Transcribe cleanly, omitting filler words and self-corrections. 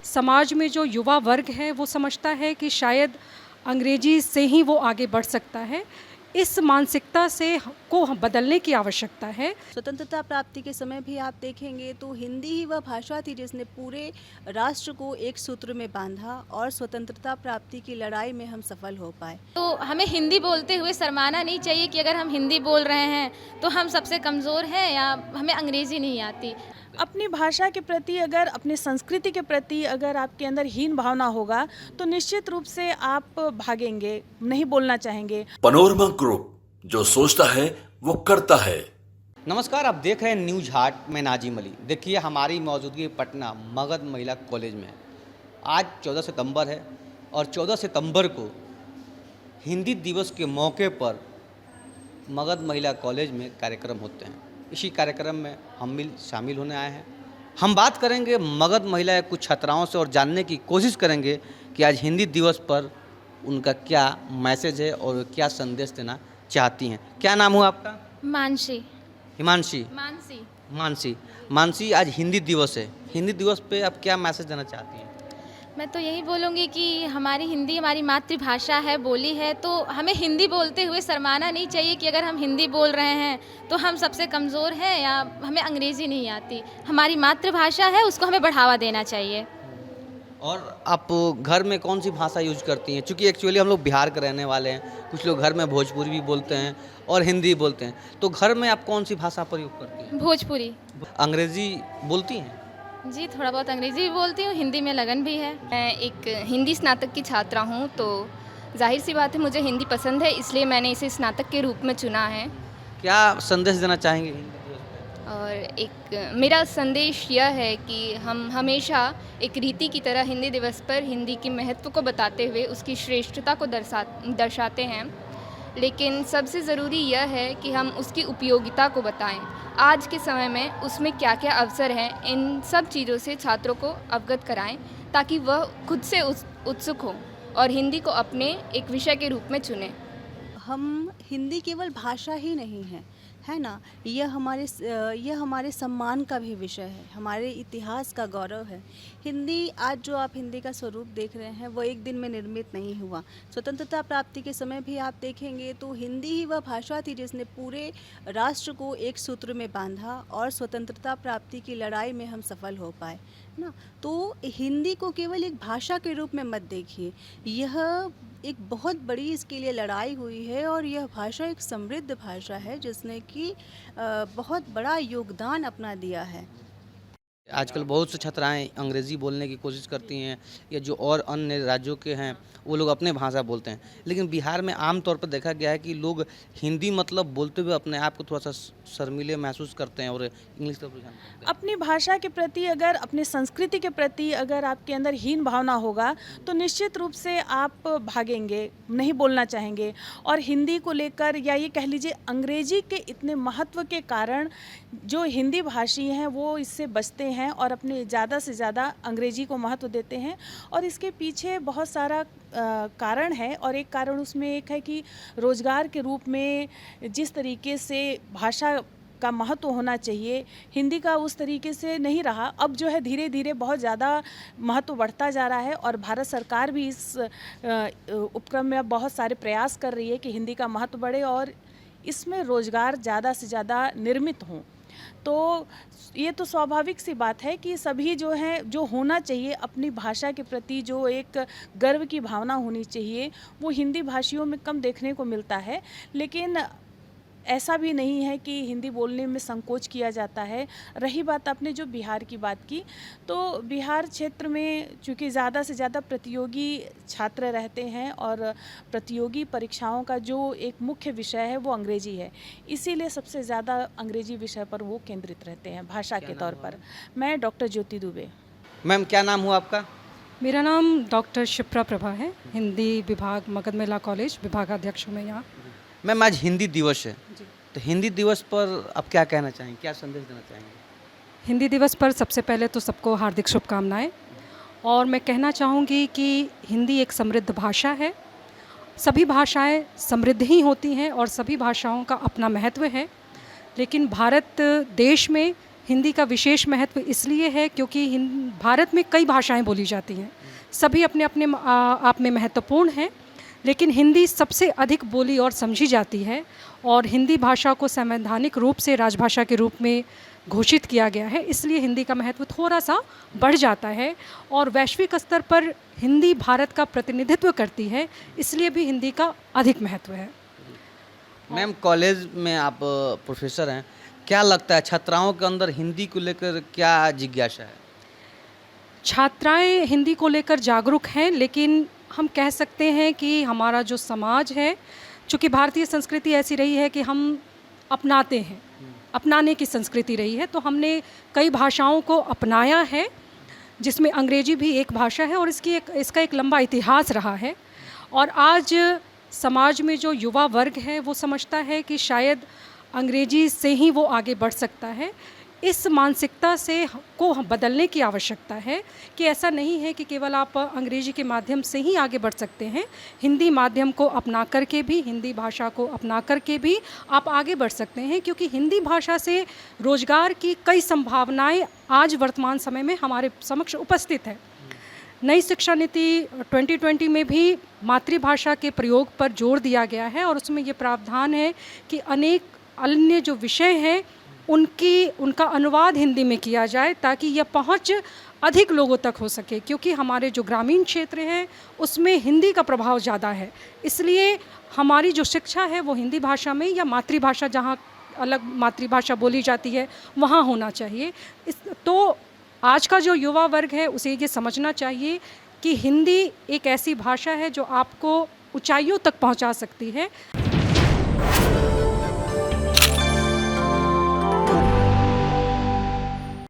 समाज में जो युवा वर्ग है वो समझता है कि शायद अंग्रेजी से ही वो आगे बढ़ सकता है। इस मानसिकता को बदलने की आवश्यकता है। स्वतंत्रता प्राप्ति के समय भी आप देखेंगे तो हिंदी ही वह भाषा थी जिसने पूरे राष्ट्र को एक सूत्र में बांधा और स्वतंत्रता प्राप्ति की लड़ाई में हम सफल हो पाए। तो हमें हिंदी बोलते हुए शर्माना नहीं चाहिए कि अगर हम हिंदी बोल रहे हैं तो हम सबसे कमज़ोर हैं या हमें अंग्रेज़ी नहीं आती। अपनी भाषा के प्रति अगर अपनी संस्कृति के प्रति अगर आपके अंदर हीन भावना होगा तो निश्चित रूप से आप भागेंगे, नहीं बोलना चाहेंगे। पनोरमा ग्रुप, जो सोचता है वो करता है। नमस्कार, आप देख रहे हैं न्यूज हाट में नाजिम अली। देखिए हमारी मौजूदगी पटना मगध महिला कॉलेज में। आज 14 सितंबर है और 14 सितंबर को हिंदी दिवस के मौके पर मगध महिला कॉलेज में कार्यक्रम होते हैं। इसी कार्यक्रम में हम भी शामिल होने आए हैं। हम बात करेंगे मगध महिला के कुछ छात्राओं से और जानने की कोशिश करेंगे कि आज हिंदी दिवस पर उनका क्या मैसेज है और क्या संदेश देना चाहती हैं। क्या नाम हुआ आपका? मानसी। हिमांशी। मानसी, आज हिंदी दिवस है। हिंदी दिवस पे आप क्या मैसेज देना चाहती हैं? मैं तो यही बोलूँगी कि हमारी हिंदी हमारी मातृभाषा है, बोली है, तो हमें हिंदी बोलते हुए शर्माना नहीं चाहिए कि अगर हम हिंदी बोल रहे हैं तो हम सबसे कमज़ोर हैं या हमें अंग्रेज़ी नहीं आती। हमारी मातृभाषा है, उसको हमें बढ़ावा देना चाहिए। और आप घर में कौन सी भाषा यूज करती हैं? क्योंकि एक्चुअली हम लोग बिहार के रहने वाले हैं, कुछ लोग घर में भोजपुरी भी बोलते हैं और हिंदी बोलते हैं, तो घर में आप कौन सी भाषा प्रयोग करती हैं? भोजपुरी। अंग्रेज़ी बोलती हैं? जी, थोड़ा बहुत अंग्रेज़ी भी बोलती हूँ, हिंदी में लगन भी है। मैं एक हिंदी स्नातक की छात्रा हूँ, तो जाहिर सी बात है मुझे हिंदी पसंद है, इसलिए मैंने इसे स्नातक के रूप में चुना है। क्या संदेश देना चाहेंगे हिंदी दिवस पे? और एक मेरा संदेश यह है कि हम हमेशा एक रीति की तरह हिंदी दिवस पर हिंदी के महत्व को बताते हुए उसकी श्रेष्ठता को दर्शाते हैं, लेकिन सबसे ज़रूरी यह है कि हम उसकी उपयोगिता को बताएं। आज के समय में उसमें क्या क्या अवसर हैं, इन सब चीज़ों से छात्रों को अवगत कराएं ताकि वह खुद से उत्सुक हो और हिंदी को अपने एक विषय के रूप में चुनें। हम हिंदी केवल भाषा ही नहीं है ना, यह हमारे सम्मान का भी विषय है, हमारे इतिहास का गौरव है। हिंदी, आज जो आप हिंदी का स्वरूप देख रहे हैं वो एक दिन में निर्मित नहीं हुआ। स्वतंत्रता प्राप्ति के समय भी आप देखेंगे तो हिंदी ही वह भाषा थी जिसने पूरे राष्ट्र को एक सूत्र में बांधा और स्वतंत्रता प्राप्ति की लड़ाई में हम सफल हो पाए ना। तो हिंदी को केवल एक भाषा के रूप में मत देखिए, यह एक बहुत बड़ी इसके लिए लड़ाई हुई है और यह भाषा एक समृद्ध भाषा है जिसने कि बहुत बड़ा योगदान अपना दिया है। आजकल बहुत से छात्राएं अंग्रेज़ी बोलने की कोशिश करती हैं या जो और अन्य राज्यों के हैं वो लोग अपने भाषा बोलते हैं, लेकिन बिहार में आम तौर पर देखा गया है कि लोग हिंदी मतलब बोलते हुए अपने आप को थोड़ा सा शर्मीले महसूस करते हैं और इंग्लिश तरफ रुझान करते हैं। अपनी भाषा के प्रति अगर अपनी संस्कृति के प्रति अगर आपके अंदर हीन भावना होगा तो निश्चित रूप से आप भागेंगे, नहीं बोलना चाहेंगे। और हिंदी को लेकर या ये कह लीजिए अंग्रेजी के इतने महत्व के कारण जो हिंदी भाषी हैं वो इससे बचते हैं और अपने ज़्यादा से ज़्यादा अंग्रेजी को महत्व देते हैं। और इसके पीछे बहुत सारा कारण है और एक कारण उसमें एक है कि रोज़गार के रूप में जिस तरीके से भाषा का महत्व होना चाहिए, हिंदी का उस तरीके से नहीं रहा। अब जो है धीरे धीरे बहुत ज़्यादा महत्व बढ़ता जा रहा है और भारत सरकार भी इस उपक्रम में अब बहुत सारे प्रयास कर रही है कि हिंदी का महत्व बढ़े और इसमें रोज़गार ज़्यादा से ज़्यादा निर्मित हों। तो ये तो स्वाभाविक सी बात है कि सभी जो हैं, जो होना चाहिए अपनी भाषा के प्रति जो एक गर्व की भावना होनी चाहिए, वो हिंदी भाषियों में कम देखने को मिलता है। लेकिन ऐसा भी नहीं है कि हिंदी बोलने में संकोच किया जाता है। रही बात आपने जो बिहार की बात की, तो बिहार क्षेत्र में चूँकि ज़्यादा से ज़्यादा प्रतियोगी छात्र रहते हैं और प्रतियोगी परीक्षाओं का जो एक मुख्य विषय है वो अंग्रेजी है, इसीलिए सबसे ज़्यादा अंग्रेजी विषय पर वो केंद्रित रहते हैं भाषा के तौर पर। मैं डॉक्टर ज्योति दुबे। मैम, क्या नाम हुआ आपका? मेरा नाम डॉक्टर शिप्रा प्रभा है, हिंदी विभाग मगध महिला कॉलेज विभागाध्यक्ष हूँ मैं यहाँ। मैम, आज हिंदी दिवस है, तो हिंदी दिवस पर आप क्या कहना चाहेंगे, क्या संदेश देना चाहेंगे? हिंदी दिवस पर सबसे पहले तो सबको हार्दिक शुभकामनाएं। और मैं कहना चाहूँगी कि हिंदी एक समृद्ध भाषा है। सभी भाषाएं समृद्ध ही होती हैं और सभी भाषाओं का अपना महत्व है, लेकिन भारत देश में हिंदी का विशेष महत्व इसलिए है क्योंकि भारत में कई भाषाएं बोली जाती हैं, सभी अपने अपने आप में महत्वपूर्ण हैं, लेकिन हिंदी सबसे अधिक बोली और समझी जाती है और हिंदी भाषा को संवैधानिक रूप से राजभाषा के रूप में घोषित किया गया है, इसलिए हिंदी का महत्व थोड़ा सा बढ़ जाता है और वैश्विक स्तर पर हिंदी भारत का प्रतिनिधित्व करती है, इसलिए भी हिंदी का अधिक महत्व है। मैम, कॉलेज में आप प्रोफेसर हैं, क्या लगता है छात्राओं के अंदर हिंदी को लेकर क्या जिज्ञासा है? छात्राएं हिंदी को लेकर जागरूक हैं, लेकिन हम कह सकते हैं कि हमारा जो समाज है, चूँकि भारतीय संस्कृति ऐसी रही है कि हम अपनाते हैं, अपनाने की संस्कृति रही है, तो हमने कई भाषाओं को अपनाया है, जिसमें अंग्रेजी भी एक भाषा है और इसका एक लंबा इतिहास रहा है। और आज समाज में जो युवा वर्ग है वो समझता है कि शायद अंग्रेजी से ही वो आगे बढ़ सकता है। इस मानसिकता को बदलने की आवश्यकता है कि ऐसा नहीं है कि केवल आप अंग्रेजी के माध्यम से ही आगे बढ़ सकते हैं, हिंदी माध्यम को अपना करके भी, हिंदी भाषा को अपना करके भी आप आगे बढ़ सकते हैं, क्योंकि हिंदी भाषा से रोजगार की कई संभावनाएं आज वर्तमान समय में हमारे समक्ष उपस्थित है। नई शिक्षा नीति 2020 में भी मातृभाषा के प्रयोग पर जोर दिया गया है और उसमें ये प्रावधान है कि अनेक अन्य जो विषय हैं उनका अनुवाद हिंदी में किया जाए ताकि यह पहुंच अधिक लोगों तक हो सके, क्योंकि हमारे जो ग्रामीण क्षेत्र हैं उसमें हिंदी का प्रभाव ज़्यादा है। इसलिए हमारी जो शिक्षा है वो हिंदी भाषा में या मातृभाषा, जहाँ अलग मातृभाषा बोली जाती है, वहाँ होना चाहिए। तो आज का जो युवा वर्ग है उसे ये समझना चाहिए कि हिंदी एक ऐसी भाषा है जो आपको ऊंचाइयों तक पहुंचा सकती है।